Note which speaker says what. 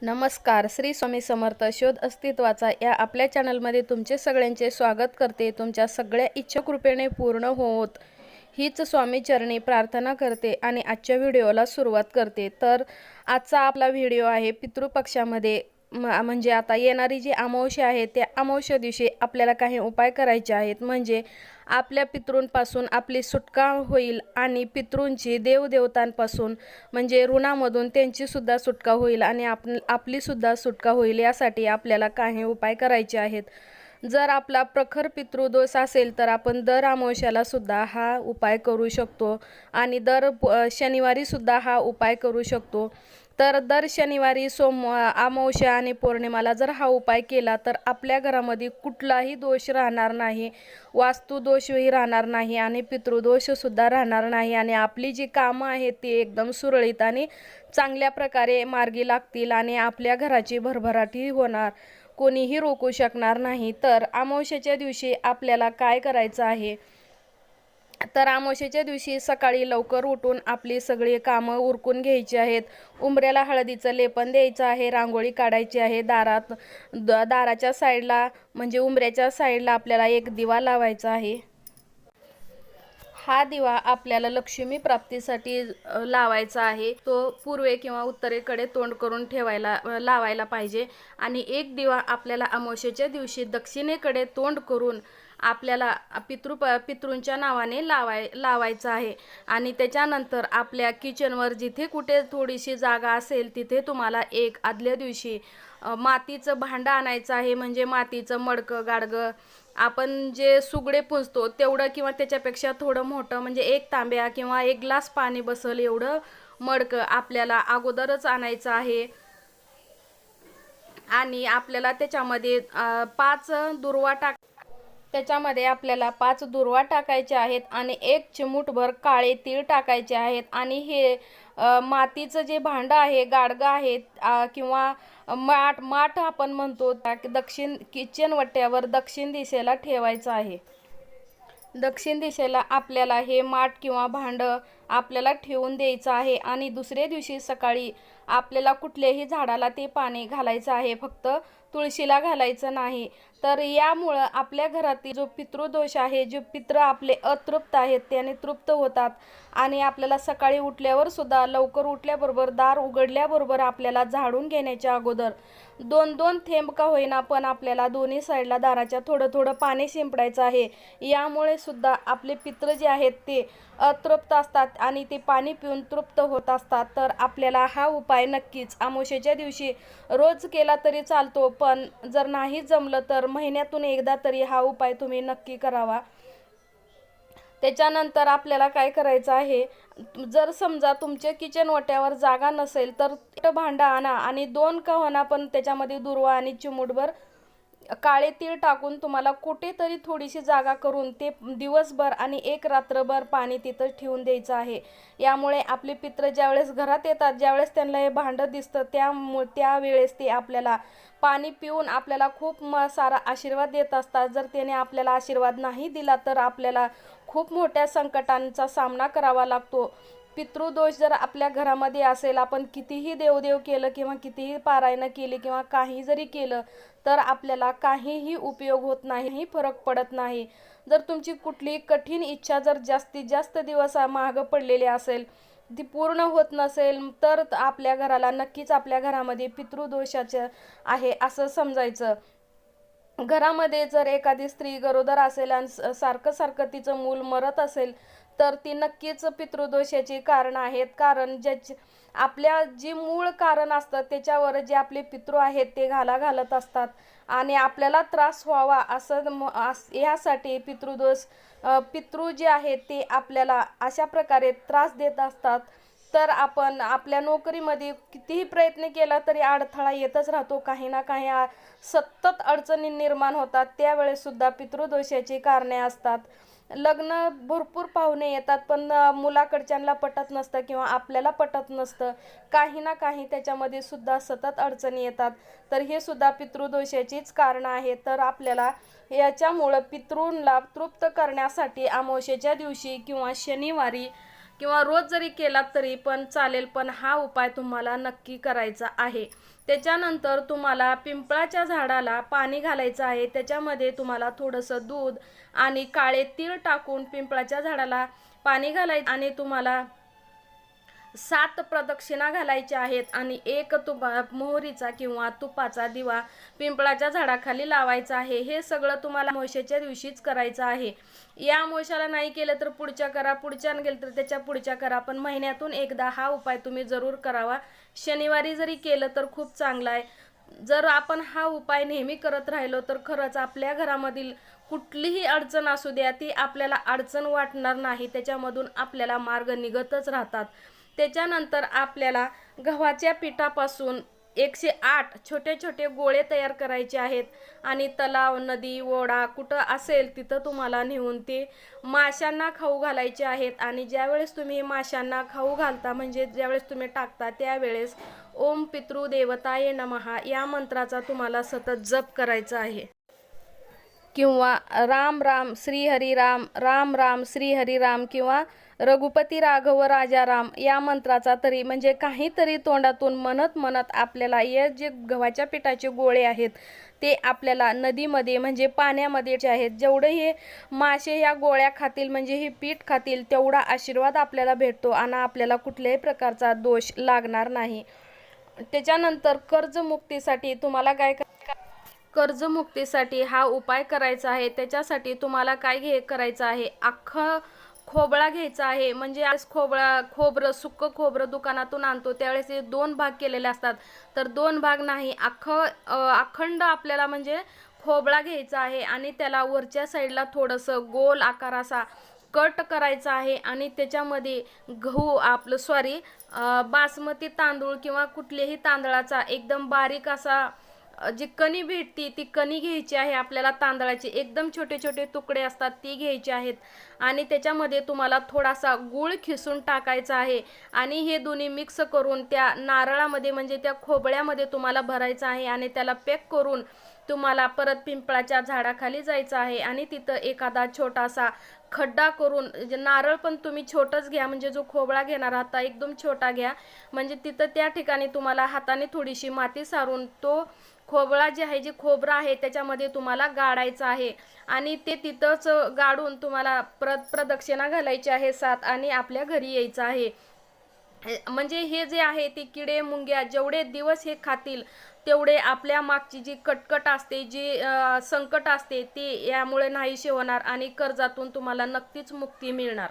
Speaker 1: नमस्कार. श्री स्वामी समर्थ शोध अस्तित्वाचा या आपल्या चॅनलमध्ये तुमचे सगळ्यांचे स्वागत करते. तुमच्या सगळ्या इच्छा कृपेने पूर्ण होत हीच स्वामी चरणी प्रार्थना करते आणि आजच्या व्हिडिओला सुरुवात करते. तर आजचा आपला व्हिडिओ आहे पितृपक्षामध्ये म्हणजे आता येणारी जी अमावस्या आहे त्या अमावस्या दिवशी आपल्याला काही उपाय करायचे आहेत, म्हणजे आपल्या पितृंपासून आपली सुटका होईल आणि पितृंची देवदेवतांपासून म्हणजे ऋणामधून त्यांची सुद्धा सुटका होईल आणि आपली सुद्धा सुटका होईल. यासाठी आपल्याला काही उपाय करायचे आहेत. जर आपला प्रखर पितृदोष असेल तर आपण दर अमावस्याला सुद्धा हा उपाय करू शकतो आणि दर शनिवारी सुद्धा हा उपाय करू शकतो. तर दर शनिवारी अमावस्या आणि पौर्णिमाला जर हा उपाय केला तर आपल्या घरामध्ये कुठलाही दोष राहणार नाही, वास्तुदोषही राहणार नाही आणि पितृदोषसुद्धा राहणार नाही आणि आपली जी कामं आहेत ती एकदम सुरळीत आणि चांगल्या प्रकारे मार्गी लागतील आणि आपल्या घराची भरभराटी होणार, कोणीही रोखू शकणार नाही. तर अमावस्येच्या दिवशी आपल्याला काय करायचं आहे, तर अमावस्येच्या दिवशी सकाळी लवकर उठून आपली सगळी कामं उरकून घ्यायची आहेत. उंबऱ्याला हळदीचं लेपन द्यायचं आहे, रांगोळी काढायची आहे. दाराच्या साईडला म्हणजे उंबऱ्याच्या साईडला आपल्याला एक दिवा लावायचा आहे. हा दिवा आपल्याला लक्ष्मी प्राप्तीसाठी लावायचा आहे. तो पूर्वे किंवा उत्तरेकडे तोंड करून लावायला पाहिजे आणि एक दिवा आपल्याला अमावस्येच्या दिवशी दक्षिणेकडे तोंड करून आपल्याला पितृंच्या नावाने लावायचं आहे. आणि त्याच्यानंतर आपल्या किचनवर जिथे कुठे थोडीशी जागा असेल तिथे तुम्हाला एक आदल्या दिवशी मातीचं भांडं आणायचं आहे, म्हणजे मातीचं मडकं गाडगं आपण जे सुगडे पुंजतो तेवढं किंवा त्याच्यापेक्षा थोडं मोठं, म्हणजे एक तांब्या किंवा एक ग्लास पाणी बसल एवढं मडकं आपल्याला अगोदरच आणायचं आहे. आणि आपल्याला त्याच्यामध्ये त्याच्यामध्ये आपल्याला 5 दुर्वा टाकायचे आहेत आणि 1 चिमूटभर काळे तीळ टाकायचे आहेत. आणि हे मातीचं जे भांडं आहे, गाडगं आहे किंवा माठ आपण म्हणतो, किचन वट्यावर दक्षिण दिशेला ठेवायचं आहे. दक्षिण दिशेला आपल्याला हे माठ किंवा भांडं आपल्याला ठेवून द्यायचं आहे. आणि दुसऱ्या दिवशी सकाळी आपल्याला कुठल्याही झाडाला ते पाणी घालायचं आहे, फक्त तुळशीला घालायचं नाही. तर यामुळं आपल्या घरातील जो पितृदोष आहे, जे पितृ आपले अतृप्त आहेत त्याने तृप्त होतात. आणि आपल्याला सकाळी उठल्यावर सुद्धा लवकर उठल्याबरोबर दार उघडल्याबरोबर आपल्याला झाडून घेण्याच्या अगोदर 2-2 थेंब का होईना पण आपल्याला दोन्ही साईडला दाराच्या थोडं थोडं पाणी शिंपडायचं आहे. यामुळे सुद्धा आपले पितृ जे आहेत ते अतृप्त असतात आणि ते पाणी पिऊन तृप्त होत असतात. तर आपल्याला हा उपाय नक्कीच अमावस्येच्या दिवशी रोज केला तरी चालतो, पण जर नाही जमलं तर महिन्यातून एकदा तरी हा उपाय तुम्ही नक्की करावा. त्याच्यानंतर आपल्याला काय करायचं आहे, जर समजा तुमच्या किचन ओट्यावर जागा नसेल तर भांडं आणा आणि 2 का होईना पण त्याच्यामध्ये दुर्वा आणि चिमूटभर काळे तीळ टाकून तुम्हाला कुठेतरी थोडीशी जागा करून ते दिवसभर आणि एक रात्रभर पाणी तिथं ठेवून द्यायचं आहे. यामुळे आपले पितृ ज्यावेळेस घरात येतात, ज्यावेळेस त्यांना हे भांडं दिसतं त्यावेळेस ते आपल्याला पाणी पिऊन आपल्याला खूप सारा आशीर्वाद देत असतात. जर त्याने आपल्याला आशीर्वाद नाही दिला तर आपल्याला खूप मोठ्या संकटांचा सामना करावा लागतो. पितृदोष जर आपल्या घरामध्ये असेल, आपण कितीही देवदेव केलं किंवा कितीही पारायणं केली किंवा काही जरी केलं तर आपल्याला काहीही उपयोग होत नाही, फरक पडत नाही. जर तुमची कुठली कठीण इच्छा जर जास्तीत जास्त दिवस मागं पडलेली असेल, ती पूर्ण होत नसेल तर आपल्या घराला नक्कीच आपल्या घरामध्ये पितृदोषाचं आहे असं समजायचं. घरामध्ये जर एखादी स्त्री गरोदर असेल आणि सारखं तिचं मूल मरत असेल तर ती नक्कीच पितृदोषाची कारण आहेत. कारण आपल्या जी मूळ कारण असतं त्याच्यावर जे आपले पितृ आहेत ते घालत असतात आणि आपल्याला त्रास व्हावा यासाठी पितृ जे आहेत ते आपल्याला अशा प्रकारे त्रास देत असतात. तर आपण आपल्या नोकरीमध्ये कितीही प्रयत्न केला तरी अडथळा येतच राहतो, काही ना काही सतत अडचणी निर्माण होतात. त्यावेळेस सुद्धा पितृदोषाची कारणे असतात. लग्न भरपूर पाहुणे येतात पण मुलाकडच्यांना पटत नसतं किंवा आपल्याला पटत नसतं, काही ना काही त्याच्यामध्ये सुद्धा सतत अडचणी येतात. तर हे सुद्धा पितृदोषाचीच कारणं आहेत. तर आपल्याला याच्यामुळं पितृंना तृप्त करण्यासाठी अमावस्येच्या दिवशी किंवा शनिवारी किंवा रोज जरी केलात तरी पण चालेल, पण हा उपाय तुम्हाला नक्की करायचा आहे। त्याच्यानंतर तुम्हाला पिंपळाच्या झाडाला पाणी घालायचं आहे। त्याच्यामध्ये तुम्हाला थोडंसं दूध आणि काळे तीळ टाकून पिंपळाच्या झाडाला पाणी घालायचं आणि तुम्हाला 7 प्रदक्षिणा घालायच्या आहेत आणि एक मोहरीचा किंवा तुपाचा दिवा पिंपळाच्या झाडाखाली लावायचा आहे। हे सगळं तुम्हाला अमावस्येच्या दिवशीच करायचं आहे। या अमावस्येला नाही केलं तर पुढच्या करा, पुढच्या गेलं तर त्याच्या पुढच्या करा, पण महिन्यातून एकदा हा उपाय तुम्ही जरूर करावा। शनिवारी जरी केलं तर खूप चांगलं आहे। जर आपण हा उपाय नेहमी करत राहिलो तर खरंच आपल्या घरामधील कुठलीही अडचण असू द्या ती आपल्याला अडचण वाटणार नाही, त्याच्यामधून आपल्याला मार्ग निघतच राहतात। त्याच्यानंतर आपल्याला गव्हाच्या पिठापासून 108 छोटे छोटे गोळे तयार करायचे आहेत आणि तलाव, नदी, ओढा कुठं असेल तिथं तुम्हाला नेऊन ते माशांना खाऊ घालायचे आहेत। आणि ज्यावेळेस तुम्ही माशांना खाऊ घालता म्हणजे ज्यावेळेस तुम्ही टाकता त्यावेळेस ओम पितृदेवताय नमः या मंत्राचा तुम्हाला सतत जप करायचा आहे, किंवा राम राम श्री हरी राम, राम राम श्री हरी राम, किंवा रघुपती राघव राजा राम या मंत्राचा तरी म्हणजे काहीतरी तोंडातून म्हणत म्हणत आपल्याला हे जे गव्हाच्या पिठाचे गोळे आहेत ते आपल्याला नदीमध्ये म्हणजे पाण्यामध्ये जे आहेत जेवढे हे मासे या गोळ्या खातील म्हणजे हे पीठ खातील तेवढा आशीर्वाद आपल्याला भेटतो आणि आपल्याला कुठल्याही प्रकारचा दोष लागणार नाही। त्याच्यानंतर कर्जमुक्तीसाठी तुम्हाला काय कर्जमुक्तीसाठी हा उपाय करायचा आहे। त्याच्यासाठी तुम्हाला काय करायचं आहे, अख्खं खोबळा घ्यायचा आहे। म्हणजे आज खोबरं सुक्क खोबरं दुकानातून आणतो त्यावेळेस हे 2 भाग केलेले असतात, तर 2 भाग नाही, अखंड आपल्याला म्हणजे खोबळा घ्यायचा आहे आणि त्याला वरच्या साईडला थोडंसं गोल आकार असा कट करायचा आहे आणि त्याच्यामध्ये बासमती तांदूळ किंवा कुठल्याही तांदळाचा एकदम बारीक असा जी कणी भेटती ती कणी घ्यायची आहे आपल्याला। तांदळाचे एकदम छोटे छोटे तुकडे असतात ती घ्यायचे आहेत आणि त्याच्यामध्ये तुम्हाला थोडासा गूळ खिसून टाकायचा आहे आणि हे दोन्ही मिक्स करून त्या नारळामध्ये म्हणजे त्या खोबळ्यामध्ये तुम्हाला भरायचं आहे आणि त्याला पॅक करून तुम्हाला परत पिंपळाच्या झाडाखाली जायचं आहे आणि तिथं एखादा छोटासा खड्डा करून नारळ पण तुम्ही छोटंच घ्या, म्हणजे जो खोबळा घेणार आहात एकदम छोटा घ्या, म्हणजे तिथं त्या ठिकाणी तुम्हाला हाताने थोडीशी माती सारून तो खोबळा जे आहे जे खोबरं आहे त्याच्यामध्ये तुम्हाला गाडायचं आहे आणि ते तिथंच गाडून तुम्हाला प्रदक्षिणा घालायची आहे 7 आणि आपल्या घरी यायचं आहे। म्हणजे हे जे आहे ते किडे मुंग्या जेवढे दिवस हे खातील तेवढे आपल्या मागची जी कटकट असते जी संकट असते ते यामुळे नाहीशी होणार आणि कर्जातून तुम्हाला नक्कीच मुक्ती मिळणार।